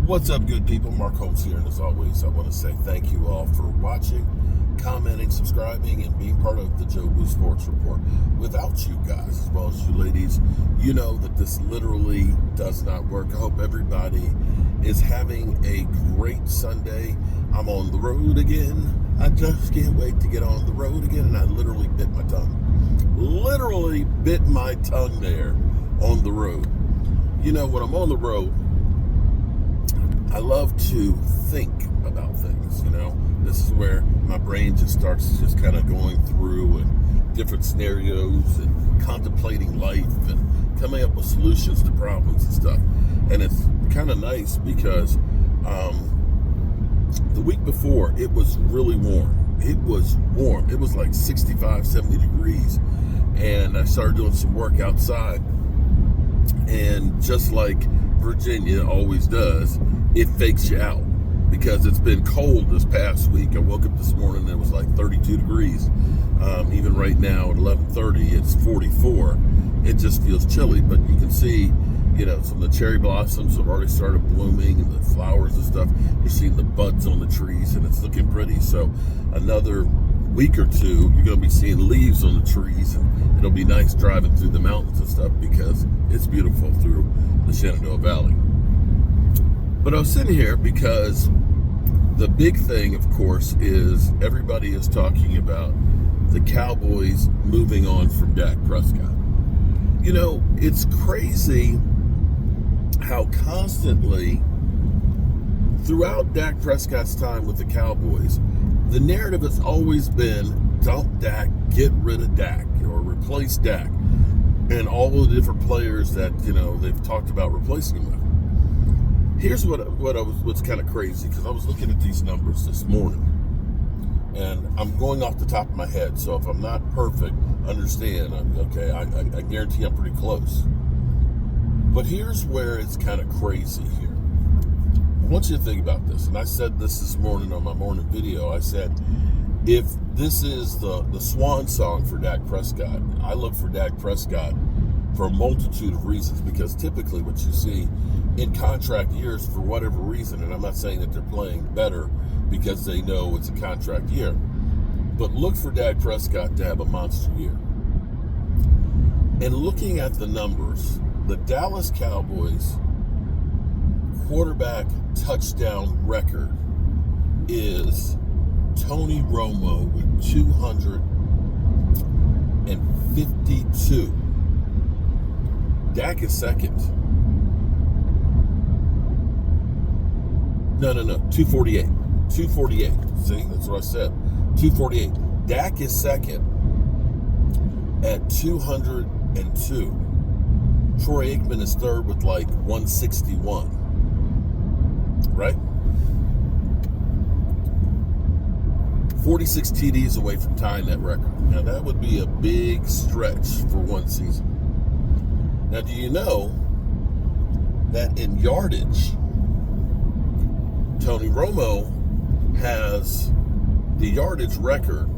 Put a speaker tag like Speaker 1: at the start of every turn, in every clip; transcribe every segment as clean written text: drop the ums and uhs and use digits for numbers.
Speaker 1: What's up, good people? Mark Holmes here, and as always, I want to say thank you all for watching, commenting, subscribing, and being part of the Joe Boo Sports Report. Without you guys, as well as you ladies, you know that this literally does not work. I hope everybody is having a great Sunday. I'm on the road again. I just can't wait to get on the road again, and I literally bit my tongue. Literally bit my tongue there on the road. You know, when I'm on the road, I love to think about things, you know. This is where my brain just starts kind of going through and different scenarios and contemplating life and coming up with solutions to problems and stuff. And it's kind of nice because the week before, it was really warm. It was warm. It was like 65, 70 degrees. And I started doing some work outside. And just like Virginia always does, it fakes you out because it's been cold this past week. I woke up this morning and it was like 32 degrees. Even right now at 11:30, it's 44. It just feels chilly, but you can see, you know, some of the cherry blossoms have already started blooming and the flowers and stuff. You're seeing the buds on the trees and it's looking pretty. So another week or two, you're going to be seeing leaves on the trees, and it'll be nice driving through the mountains and stuff because it's beautiful through the Shenandoah Valley. But I was sitting here because the big thing, of course, is everybody is talking about the Cowboys moving on from Dak Prescott. You know, it's crazy how constantly throughout Dak Prescott's time with the Cowboys, the narrative has always been dump Dak, get rid of Dak, or replace Dak, and all of the different players that, you know, they've talked about replacing him with. Here's what's kind of crazy, because I was looking at these numbers this morning, and I'm going off the top of my head, so if I'm not perfect, understand, okay, I guarantee I'm pretty close. But here's where it's kind of crazy here. I want you to think about this, and I said this morning on my morning video. I said, if this is the swan song for Dak Prescott, I look for Dak Prescott for a multitude of reasons, because typically what you see in contract years, for whatever reason, and I'm not saying that they're playing better because they know it's a contract year, but look for Dak Prescott to have a monster year. And looking at the numbers, the Dallas Cowboys quarterback touchdown record is Tony Romo with 252. Dak is second. No, 248. 248. See, that's what I said. 248. Dak is second at 202. Troy Aikman is third with like 161. Right? 46 TDs away from tying that record. Now, that would be a big stretch for one season. Now, do you know that in yardage, Tony Romo has the yardage record,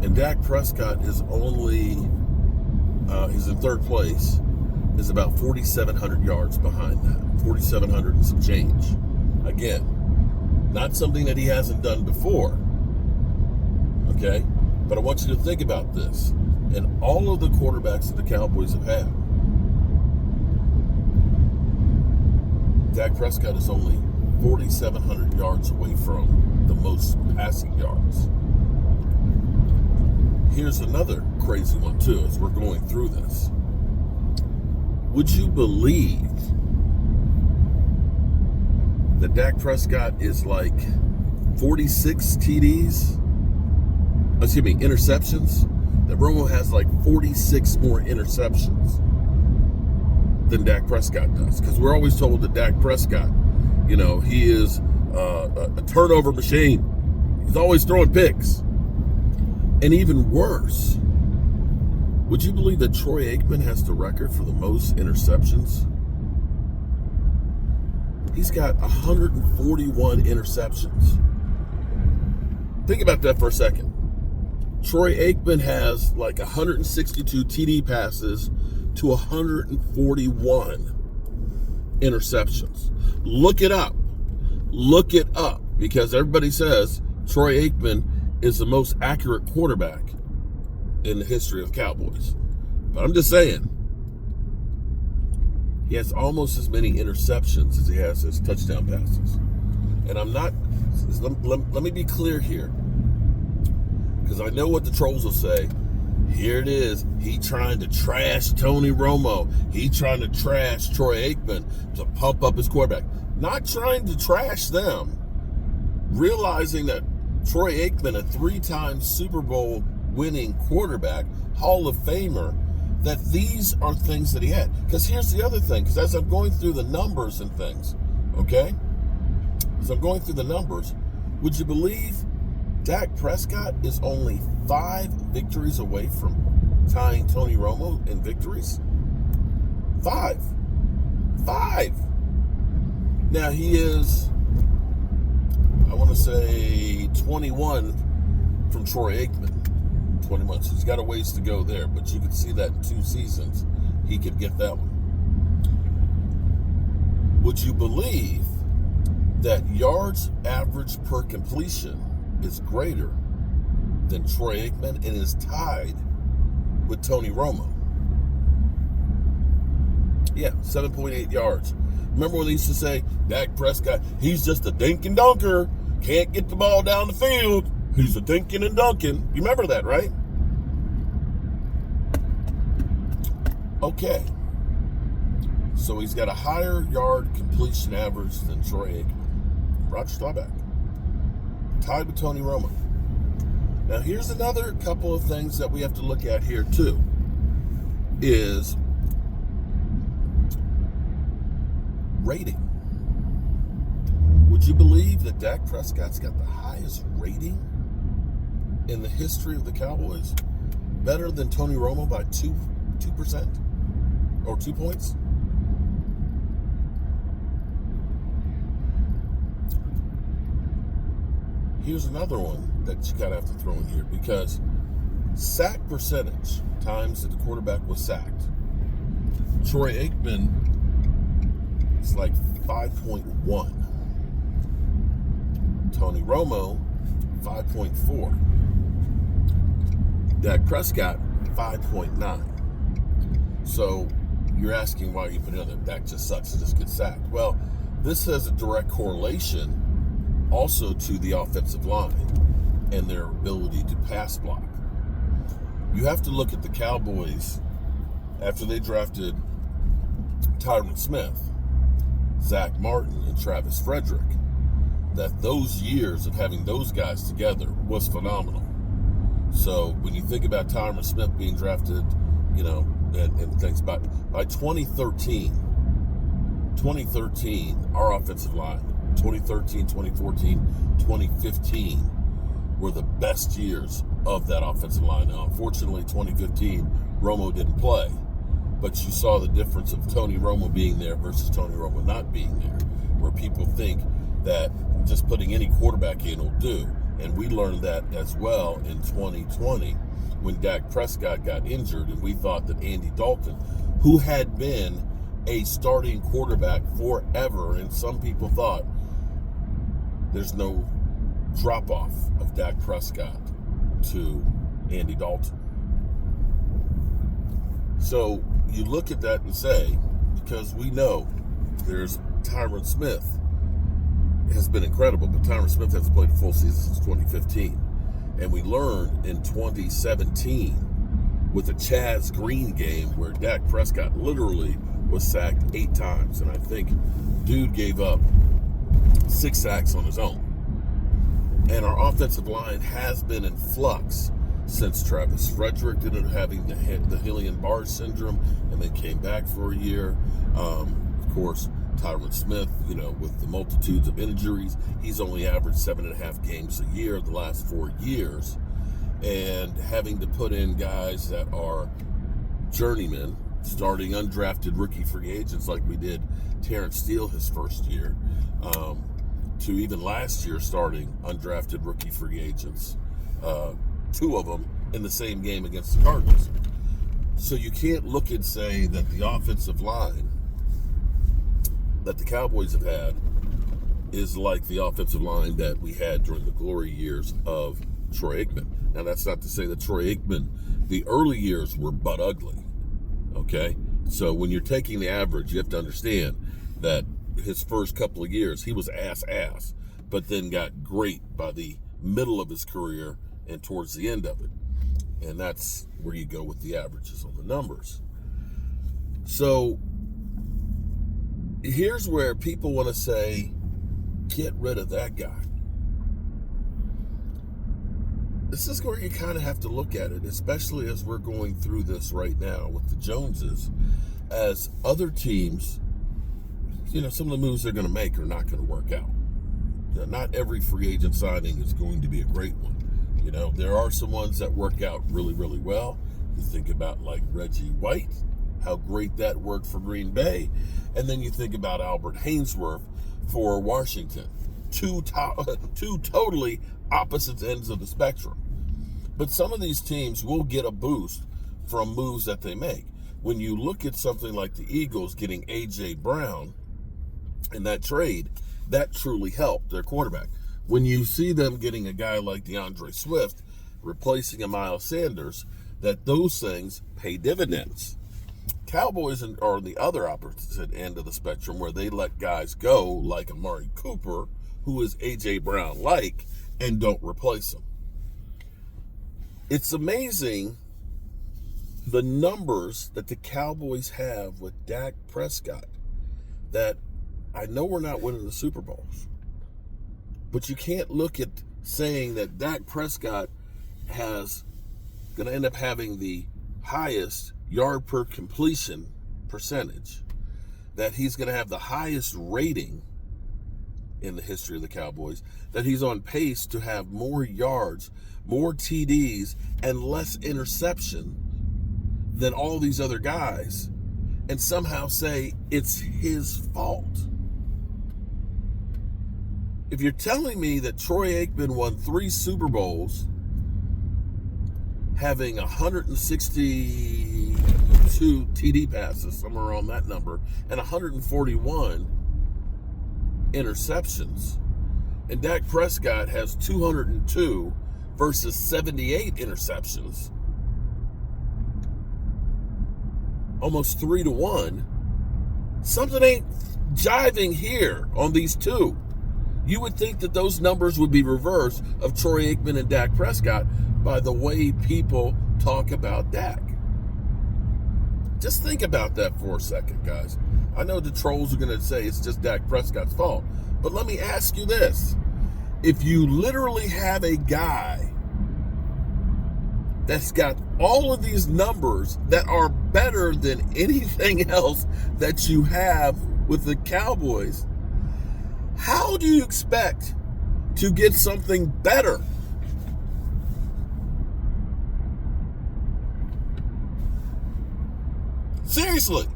Speaker 1: and Dak Prescott is only, he's in third place, is about 4,700 yards behind that. 4,700 and some change. Again, not something that he hasn't done before. Okay? But I want you to think about this. And all of the quarterbacks that the Cowboys have had, Dak Prescott is only 4,700 yards away from the most passing yards. Here's another crazy one, too, as we're going through this. Would you believe that Dak Prescott is like 46 interceptions? That Romo has like 46 more interceptions than Dak Prescott does. Because we're always told that Dak Prescott, you know, he is a turnover machine. He's always throwing picks. And even worse, would you believe that Troy Aikman has the record for the most interceptions? He's got 141 interceptions. Think about that for a second. Troy Aikman has like 162 TD passes to 141 interceptions. Look it up. Look it up, because everybody says Troy Aikman is the most accurate quarterback in the history of Cowboys. But I'm just saying, he has almost as many interceptions as he has his touchdown passes. And I'm not, let me be clear here, because I know what the trolls will say. Here it is. He trying to trash Tony Romo. He trying to trash Troy Aikman to pump up his quarterback. Not trying to trash them. Realizing that Troy Aikman, a 3-time Super Bowl winning quarterback, Hall of Famer, that these are things that he had. Because here's the other thing. Because as I'm going through the numbers and things, okay? As I'm going through the numbers, would you believe Dak Prescott is only 5 victories away from tying Tony Romo in victories? 5. Now he is, I want to say, 21 from Troy Aikman. 21. So he's got a ways to go there, but you could see that in 2 seasons he could get that one. Would you believe that yards average per completion is greater than Troy Aikman and is tied with Tony Romo? Yeah, 7.8 yards. Remember when they used to say, Dak Prescott, he's just a dink and dunker, can't get the ball down the field, he's a dinking and dunking. You remember that, right? Okay. So he's got a higher yard completion average than Troy Aikman. Roger Staubach. Tied with Tony Romo. Now here's another couple of things that we have to look at here too. Is rating. Would you believe that Dak Prescott's got the highest rating in the history of the Cowboys? Better than Tony Romo by 2% or 2 points? Here's another one that you gotta have to throw in here, because sack percentage times that the quarterback was sacked. Troy Aikman is like 5.1. Tony Romo, 5.4. Dak Prescott, 5.9. So you're asking why you put it on there. Dak just sucks, just gets sacked. Well, this has a direct correlation also to the offensive line and their ability to pass block. You have to look at the Cowboys after they drafted Tyron Smith, Zach Martin, and Travis Frederick, that those years of having those guys together was phenomenal. So when you think about Tyron Smith being drafted, you know, and things, by 2013, our offensive line, 2013, 2014, 2015 were the best years of that offensive line. Now, unfortunately, 2015, Romo didn't play, but you saw the difference of Tony Romo being there versus Tony Romo not being there, where people think that just putting any quarterback in will do. And we learned that as well in 2020 when Dak Prescott got injured, and we thought that Andy Dalton, who had been a starting quarterback forever, and some people thought there's no drop-off of Dak Prescott to Andy Dalton. So you look at that and say, because we know there's Tyron Smith has been incredible, but Tyron Smith hasn't played a full season since 2015. And we learned in 2017 with the Chaz Green game where Dak Prescott literally was sacked 8 times. And I think dude gave up 6 sacks on his own. And our offensive line has been in flux since Travis Frederick ended up having the Hillian-Barr syndrome and then came back for a year. Of course, Tyron Smith, you know, with the multitudes of injuries, he's only averaged 7.5 games a year the last 4 years. And having to put in guys that are journeymen, starting undrafted rookie free agents like we did Terrence Steele his first year, to even last year starting undrafted rookie free agents, 2 of them in the same game against the Cardinals. So you can't look and say that the offensive line that the Cowboys have had is like the offensive line that we had during the glory years of Troy Aikman. Now, that's not to say that Troy Aikman, the early years were butt ugly, okay? So when you're taking the average, you have to understand that his first couple of years, he was ass, but then got great by the middle of his career and towards the end of it. And that's where you go with the averages on the numbers. So here's where people want to say, get rid of that guy. This is where you kind of have to look at it, especially as we're going through this right now with the Joneses, as other teams, some of the moves they're going to make are not going to work out. Not every free agent signing is going to be a great one. There are some ones that work out really, really well. You think about like Reggie White, how great that worked for Green Bay. And then you think about Albert Hainsworth for Washington. Two totally opposite ends of the spectrum. But some of these teams will get a boost from moves that they make. When you look at something like the Eagles getting A.J. Brown in that trade, that truly helped their quarterback. When you see them getting a guy like DeAndre Swift replacing a Miles Sanders, that those things pay dividends. Cowboys are on the other opposite end of the spectrum, where they let guys go like Amari Cooper, who is A.J. Brown-like, and don't replace him. It's amazing the numbers that the Cowboys have with Dak Prescott, that I know we're not winning the Super Bowls, but you can't look at saying that Dak Prescott has going to end up having the highest yard per completion percentage, that he's going to have the highest rating in the history of the Cowboys, that he's on pace to have more yards, more TDs, and less interception than all these other guys, and somehow say it's his fault. If you're telling me that Troy Aikman won 3 Super Bowls having 162 TD passes, somewhere around that number, and 141 interceptions, and Dak Prescott has 202 versus 78 interceptions, almost 3-1, something ain't jiving here on these two. You would think that those numbers would be reversed of Troy Aikman and Dak Prescott by the way people talk about Dak. Just think about that for a second, guys. I know the trolls are going to say it's just Dak Prescott's fault, but let me ask you this. If you literally have a guy that's got all of these numbers that are better than anything else that you have with the Cowboys, how do you expect to get something better? Seriously.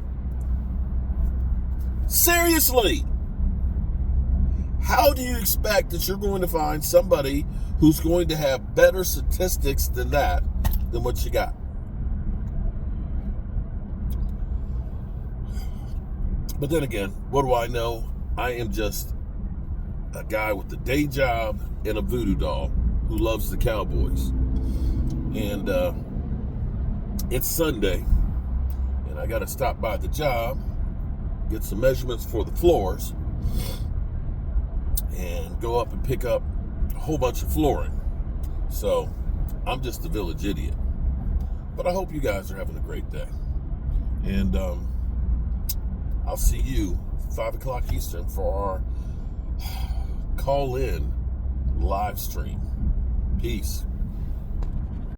Speaker 1: How do you expect that you're going to find somebody who's going to have better statistics than what you got? But then again, what do I know? I am just a guy with a day job and a voodoo doll who loves the Cowboys. And it's Sunday, and I got to stop by the job, get some measurements for the floors, and go up and pick up a whole bunch of flooring. So I'm just a village idiot. But I hope you guys are having a great day. And I'll see you 5 o'clock Eastern for our call-in live stream. Peace.